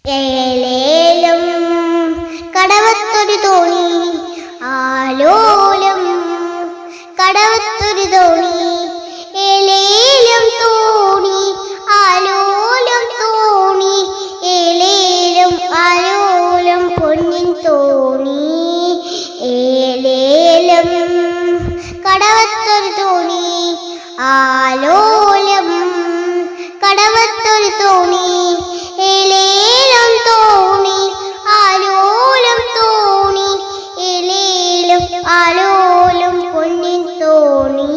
ഏലേലം കടവത്തൊരു തോണി ആലോലം കടവത്തൊരു തോണി ഏലേലം തോണി ആലോലം തോണി ഏലേലം ആലോലം പൊന്നിൻ തോണി ഏലേലം കടവത്തൊരു തോണി ആലോലം കടവത്തൊരു തോണി ഏലേലം തോണി ആലോലം തോണി ഏലേലം ആലോലം പൊന്നിൻ തോണി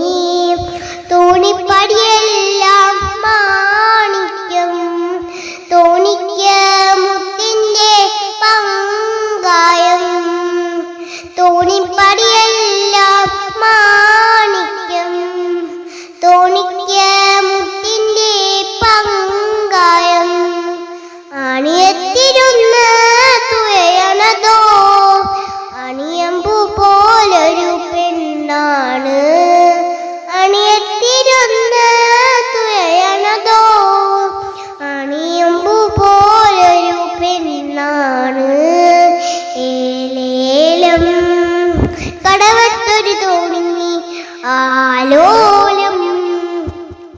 തോണിപ്പടിയെല്ലാം മാണിക്യം തോണിക്ക് മുത്തിന്റെ പങ്കായം തോണിപ്പടിയെല്ലാം മാണിക്യം തോണിക്ക് മുത്തിന്റെ പങ്കായം അണിയത്തിരുന്ന് തുയയണതോ അണിയമ്പു പോലൊരു പെണ്ണാണ് അണിയത്തിരുന്ന് തുയയണതോ അണിയമ്പു പോലൊരു പെണ്ണാണ് ഏലേലം കടവത്തൊരു തോണി ആലോലം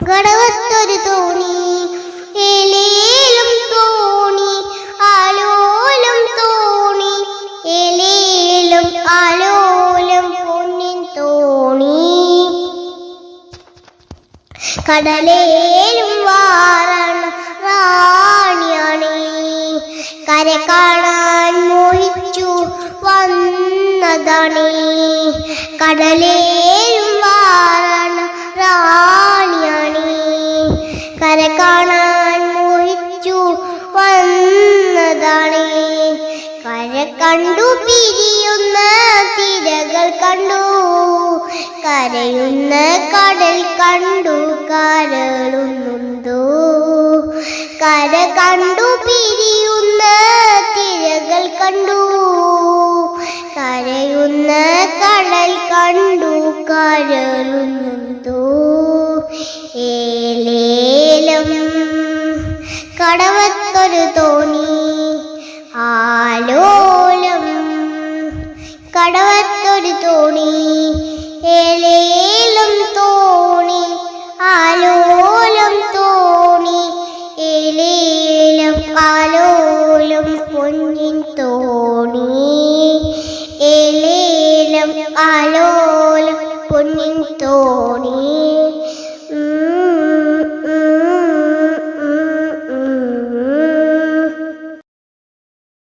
കടവത്തൊരു തോണി ഏലേലം തോണി ആലോലം തോണി ഏലേലം ആലോലം പൊന്നിൻ തോണി കടലേലും വാറണ റാണിയാണ് കര കാണാൻ മോഹിച്ചു വന്നതാണ് കടലേലും വാറണ റാണിയാണ് കര കാണാൻ മോഹിച്ചു വന്നതാണ് കര കണ്ടു പിരിയുന്ന തിരകൾ കണ്ടു കരയുന്ന കടൽ കണ്ടു കരളുന്നുണ്ടോ കര കണ്ടു പിരിയുന്ന തിരകൾ കണ്ടു കരയുന്ന കടൽ കണ്ടു കരളുന്നുണ്ടോ ഏലേലം കടവത്തൊരു തോണി ആലോലം കടവത്തൊരു തോണി ഏലേലം തോണി ആലോലം തോണി ഏലേലം ആലോലം